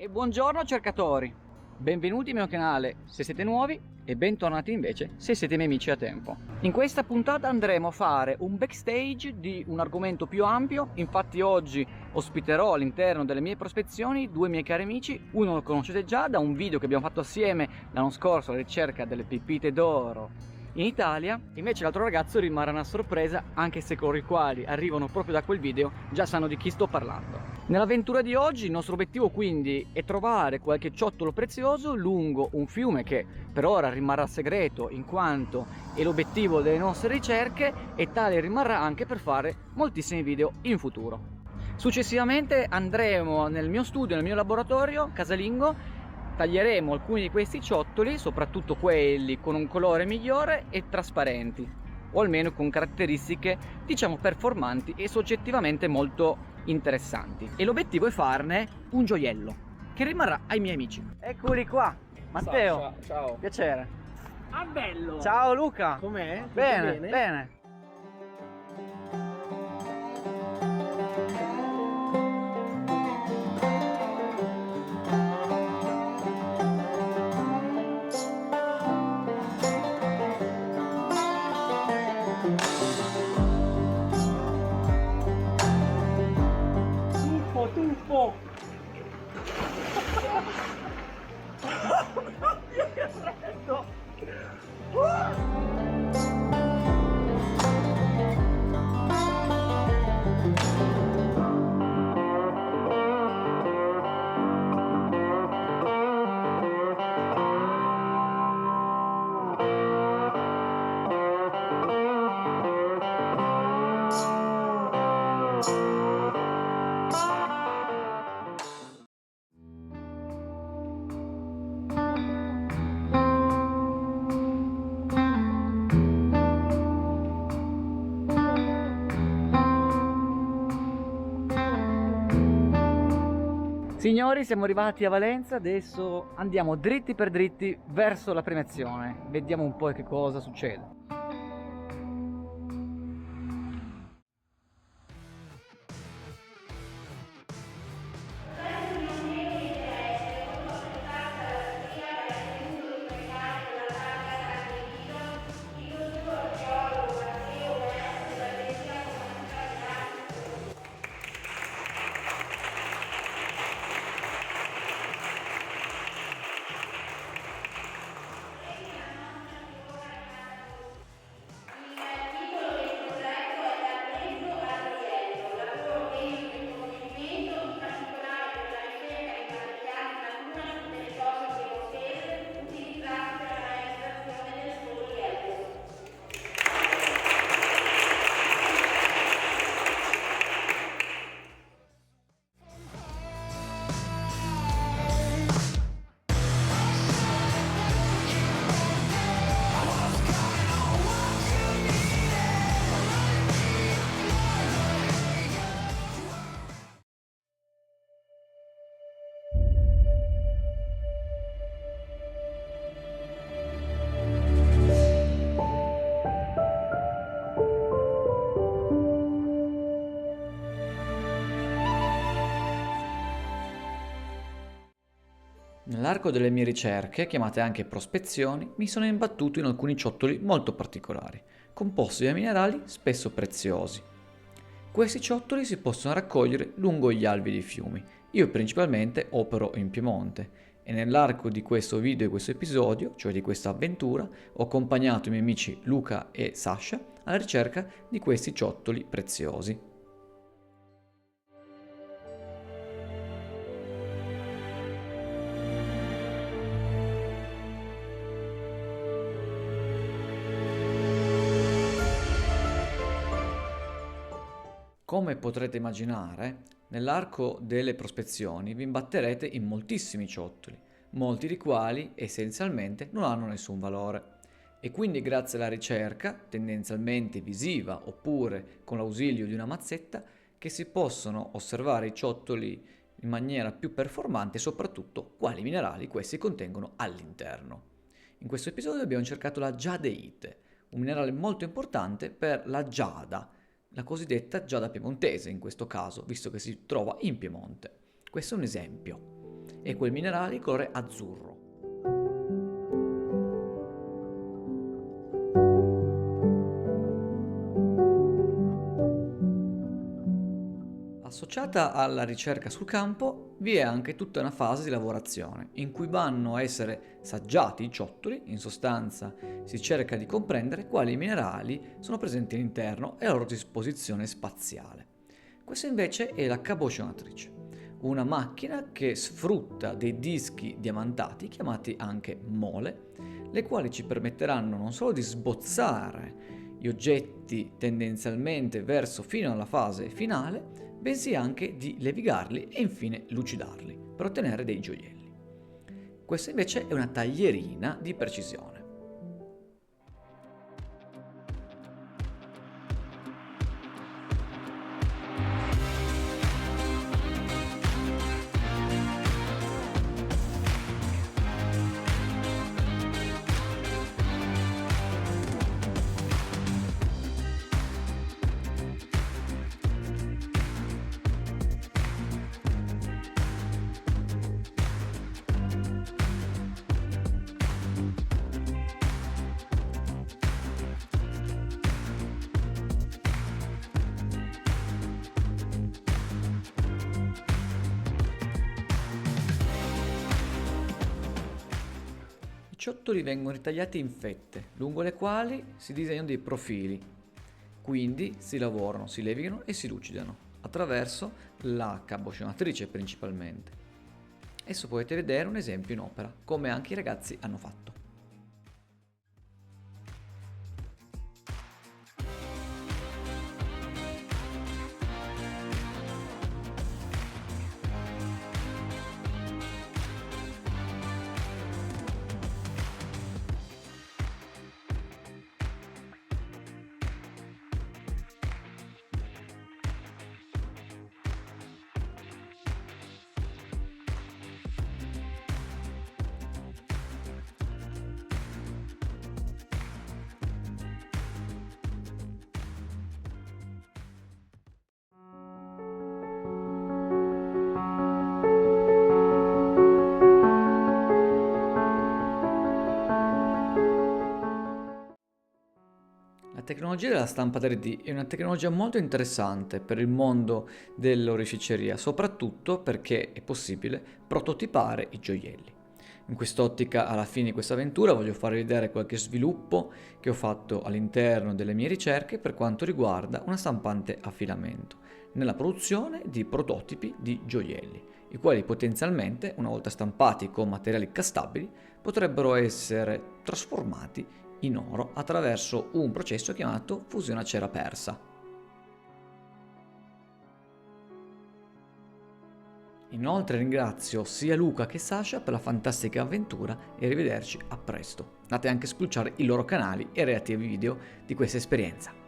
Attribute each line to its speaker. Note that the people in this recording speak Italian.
Speaker 1: E buongiorno cercatori, benvenuti al mio canale se siete nuovi e bentornati invece se siete miei amici a tempo. In questa puntata andremo a fare un backstage di un argomento più ampio. Infatti oggi ospiterò all'interno delle mie prospezioni due miei cari amici. Uno lo conoscete già da un video che abbiamo fatto assieme l'anno scorso alla ricerca delle pepite d'oro in Italia, invece l'altro ragazzo rimarrà una sorpresa, anche se coloro i quali arrivano proprio da quel video già sanno di chi sto parlando. Nell'avventura di oggi il nostro obiettivo quindi è trovare qualche ciottolo prezioso lungo un fiume che per ora rimarrà segreto in quanto è l'obiettivo delle nostre ricerche, e tale rimarrà anche per fare moltissimi video in futuro. Successivamente andremo nel mio studio, nel mio laboratorio casalingo. Taglieremo alcuni di questi ciottoli, soprattutto quelli con un colore migliore e trasparenti, o almeno con caratteristiche diciamo performanti e soggettivamente molto interessanti. E l'obiettivo è farne un gioiello che rimarrà ai miei amici. Eccoli qua, Matteo.
Speaker 2: Ciao.
Speaker 1: Piacere.
Speaker 2: Ah, bello.
Speaker 1: Ciao Luca.
Speaker 2: Com'è? Tutto
Speaker 1: Bene, bene.
Speaker 2: Tuffo. Che freddo.
Speaker 1: Signori, siamo arrivati a Valenza, adesso andiamo dritti per dritti verso la premiazione. Vediamo un po' che cosa succede. Nell'arco delle mie ricerche, chiamate anche prospezioni, mi sono imbattuto in alcuni ciottoli molto particolari, composti da minerali spesso preziosi. Questi ciottoli si possono raccogliere lungo gli alvei dei fiumi. Io principalmente opero in Piemonte e nell'arco di questo video e questo episodio, cioè di questa avventura, ho accompagnato i miei amici Luca e Sasha alla ricerca di questi ciottoli preziosi. Come potrete immaginare, nell'arco delle prospezioni vi imbatterete in moltissimi ciottoli, molti dei quali essenzialmente non hanno nessun valore. E quindi grazie alla ricerca, tendenzialmente visiva oppure con l'ausilio di una mazzetta, che si possono osservare i ciottoli in maniera più performante e soprattutto quali minerali questi contengono all'interno. In questo episodio abbiamo cercato la giadeite, un minerale molto importante per la giada, la cosiddetta giada piemontese in questo caso, visto che si trova in Piemonte. Questo è un esempio. e quel minerale di colore azzurro. Associata alla ricerca sul campo vi è anche tutta una fase di lavorazione in cui vanno a essere saggiati i ciottoli, in sostanza si cerca di comprendere quali minerali sono presenti all'interno e la loro disposizione spaziale. Questa invece è la caboscionatrice, una macchina che sfrutta dei dischi diamantati chiamati anche mole, le quali ci permetteranno non solo di sbozzare gli oggetti tendenzialmente verso fino alla fase finale, bensì anche di levigarli e infine lucidarli per ottenere dei gioielli. Questa invece è una taglierina di precisione. I ciottoli vengono ritagliati in fette, lungo le quali si disegnano dei profili, quindi si lavorano, si levigano e si lucidano attraverso la caboscionatrice principalmente. Adesso potete vedere un esempio in opera, come anche i ragazzi hanno fatto. La tecnologia della stampa 3D è una tecnologia molto interessante per il mondo dell'oreficeria, soprattutto perché è possibile prototipare i gioielli. In quest'ottica, alla fine di questa avventura, voglio farvi vedere qualche sviluppo che ho fatto all'interno delle mie ricerche per quanto riguarda una stampante a filamento, nella produzione di prototipi di gioielli, i quali potenzialmente, una volta stampati con materiali castabili, potrebbero essere trasformati in oro attraverso un processo chiamato fusione a cera persa. Inoltre ringrazio sia Luca che Sasha per la fantastica avventura e arrivederci a presto. Andate anche a spulciare i loro canali e relativi video di questa esperienza.